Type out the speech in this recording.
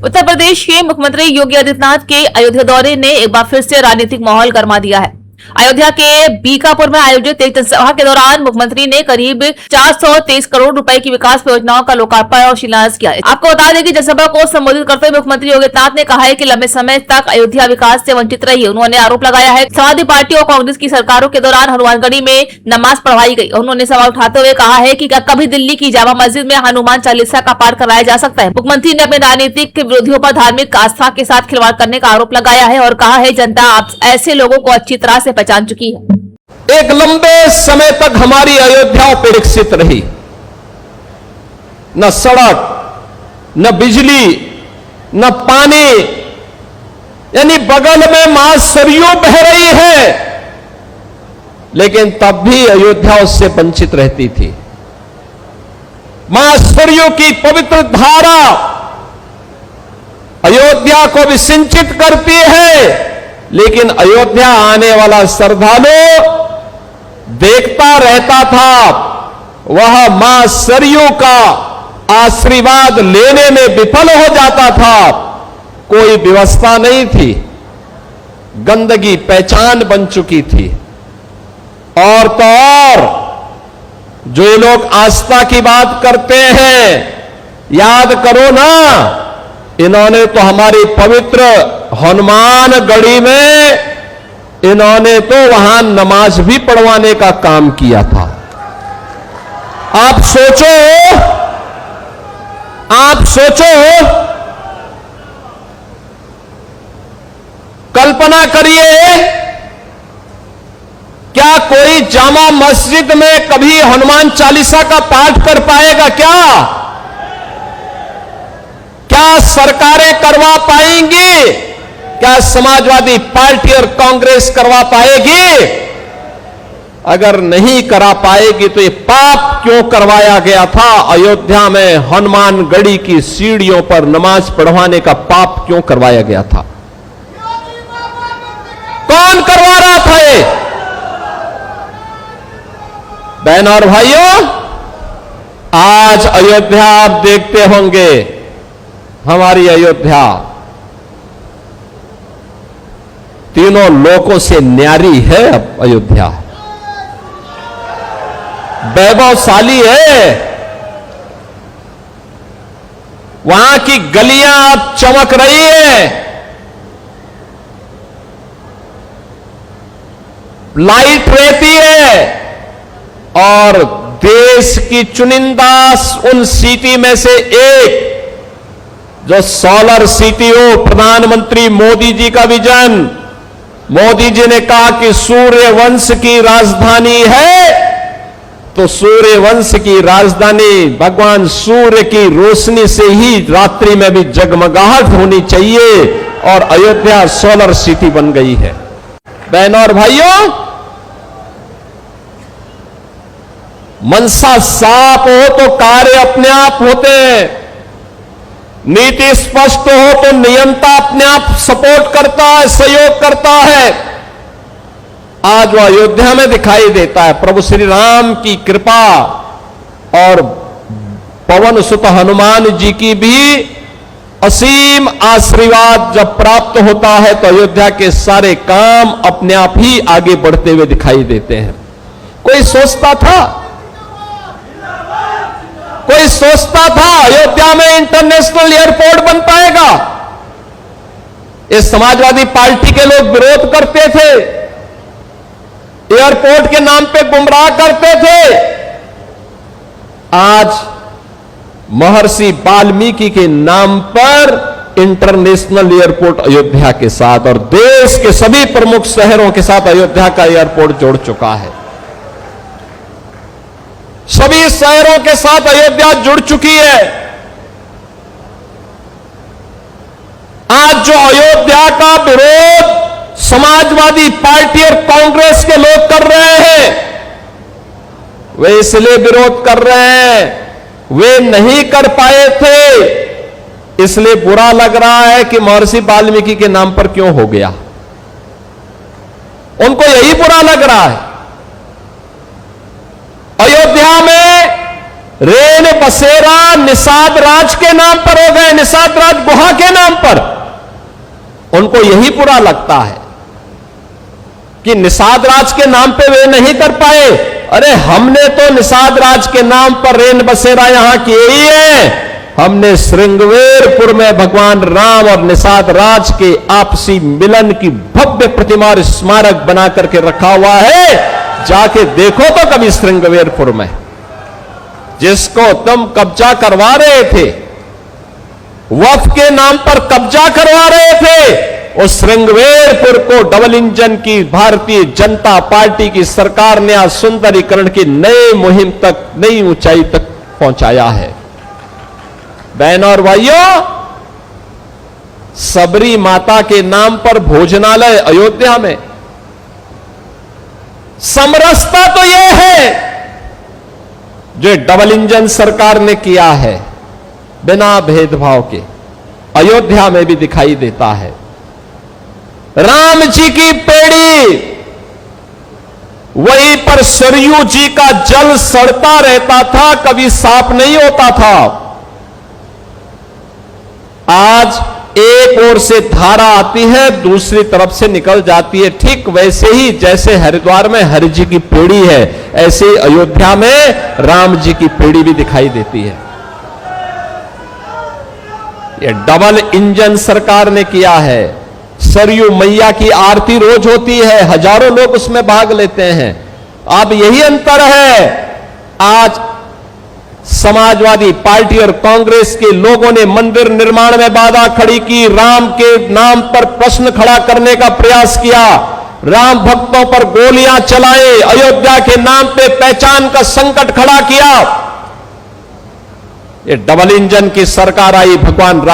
उत्तर प्रदेश के मुख्यमंत्री योगी आदित्यनाथ के अयोध्या दौरे ने एक बार फिर से राजनीतिक माहौल गर्मा दिया है। अयोध्या के बीकापुर में आयोजित एक जनसभा के दौरान मुख्यमंत्री ने करीब 423 करोड़ रुपए की विकास परियोजनाओं का लोकार्पण और शिलान्यास किया। आपको बता दें कि जनसभा को संबोधित करते हुए मुख्यमंत्री योगी आदित्यनाथ ने कहा है कि लंबे समय तक अयोध्या विकास से वंचित रही। उन्होंने आरोप लगाया है समाजवादी पार्टी और कांग्रेस की सरकारों के दौरान हनुमानगढ़ी में नमाज पढ़वाई गई। उन्होंने सवाल उठाते हुए कहा है कि क्या कभी दिल्ली की जामा मस्जिद में हनुमान चालीसा का पाठ कराया जा सकता है। मुख्यमंत्री ने अपने राजनीतिक विरोधियों पर धार्मिक आस्था के साथ खिलवाड़ करने का आरोप लगाया है और कहा है जनता ऐसे लोगों को अच्छी तरह से पहचान चुकी है। एक लंबे समय तक हमारी अयोध्या उपेक्षित रही, न सड़क, न बिजली, न पानी, यानी बगल में मां सरयू बह रही है, लेकिन तब भी अयोध्या उससे वंचित रहती थी। मां सरयू की पवित्र धारा अयोध्या को भी सिंचित करती है, लेकिन अयोध्या आने वाला श्रद्धालु देखता रहता था, वह मां सरयू का आशीर्वाद लेने में विफल हो जाता था। कोई व्यवस्था नहीं थी, गंदगी पहचान बन चुकी थी। और तो और जो ये लोग आस्था की बात करते हैं, याद करो ना, इन्होंने तो हमारी पवित्र हनुमानगढ़ी में इन्होंने तो वहां नमाज भी पढ़वाने का काम किया था। आप सोचो, कल्पना करिए, क्या कोई जामा मस्जिद में कभी हनुमान चालीसा का पाठ कर पाएगा? क्या सरकारें करवा पाएंगी? क्या समाजवादी पार्टी और कांग्रेस करवा पाएगी? अगर नहीं करा पाएगी तो ये पाप क्यों करवाया गया था? अयोध्या में हनुमानगढ़ी की सीढ़ियों पर नमाज पढ़वाने का पाप क्यों करवाया गया था? कौन करवा रहा था ये? बहन और भाइयों, आज अयोध्या आप देखते होंगे, हमारी अयोध्या तीनों लोकों से न्यारी है। अब अयोध्या वैभवशाली है, वहां की गलियां अब चमक रही है, लाइट रहती है, और देश की चुनिंदा उन सिटी में से एक जो सोलर सिटी हो, प्रधानमंत्री मोदी जी का विजन। मोदी जी ने कहा कि सूर्य वंश की राजधानी है, तो सूर्य वंश की राजधानी भगवान सूर्य की रोशनी से ही रात्रि में भी जगमगाहट होनी चाहिए, और अयोध्या सोलर सिटी बन गई है। बहनों और भाइयों, मनसा साफ हो तो कार्य अपने आप होते हैं, नीति स्पष्ट हो तो नियंता अपने आप सपोर्ट करता है, सहयोग करता है। आज वह अयोध्या में दिखाई देता है। प्रभु श्री राम की कृपा और पवन सुत हनुमान जी की भी असीम आशीर्वाद जब प्राप्त होता है तो अयोध्या के सारे काम अपने आप ही आगे बढ़ते हुए दिखाई देते हैं। कोई सोचता था अयोध्या में इंटरनेशनल एयरपोर्ट बन पाएगा? ये समाजवादी पार्टी के लोग विरोध करते थे, एयरपोर्ट के नाम पे गुमराह करते थे। आज महर्षि वाल्मीकि के नाम पर इंटरनेशनल एयरपोर्ट अयोध्या के साथ और देश के सभी प्रमुख शहरों के साथ अयोध्या का एयरपोर्ट जोड़ चुका है। सभी शहरों के साथ अयोध्या जुड़ चुकी है। आज जो अयोध्या का विरोध समाजवादी पार्टी और कांग्रेस के लोग कर रहे हैं, वे इसलिए विरोध कर रहे हैं, वे नहीं कर पाए थे इसलिए बुरा लग रहा है कि महर्षि वाल्मीकि के नाम पर क्यों हो गया। उनको यही बुरा लग रहा है। अयोध्या में रेन बसेरा निषाद राज के नाम पर हो गए, निषाद राज गुहा के नाम पर। उनको यही बुरा लगता है कि निषाद राज के नाम पे वे नहीं कर पाए। अरे हमने तो निषाद राज के नाम पर रेन बसेरा यहां किए ही है। हमने श्रृंगवेरपुर में भगवान राम और निषाद राज के आपसी मिलन की भव्य प्रतिमा और स्मारक बना करके रखा हुआ है। जाके देखो तो कभी श्रृंगवेरपुर में, जिसको तुम कब्जा करवा रहे थे, वक्फ के नाम पर कब्जा करवा रहे थे, उस श्रृंगवेरपुर को डबल इंजन की भारतीय जनता पार्टी की सरकार ने आज सुंदरीकरण की नई मुहिम तक, नई ऊंचाई तक पहुंचाया है। बहनों और भाइयों, सबरी माता के नाम पर भोजनालय अयोध्या में, समरसता तो यह है जो डबल इंजन सरकार ने किया है, बिना भेदभाव के अयोध्या में भी दिखाई देता है। राम जी की पेड़ी, वहीं पर सरयू जी का जल सड़ता रहता था, कभी साफ नहीं होता था। आज एक ओर से धारा आती है, दूसरी तरफ से निकल जाती है। ठीक वैसे ही जैसे हरिद्वार में हरि जी की पेड़ी है, ऐसे ही अयोध्या में राम जी की पेड़ी भी दिखाई देती है। यह डबल इंजन सरकार ने किया है। सरयू मैया की आरती रोज होती है, हजारों लोग उसमें भाग लेते हैं। अब यही अंतर है, आज समाजवादी पार्टी और कांग्रेस के लोगों ने मंदिर निर्माण में बाधा खड़ी की, राम के नाम पर प्रश्न खड़ा करने का प्रयास किया, राम भक्तों पर गोलियां चलाई, अयोध्या के नाम पे पहचान का संकट खड़ा किया। ये डबल इंजन की सरकार आई, भगवान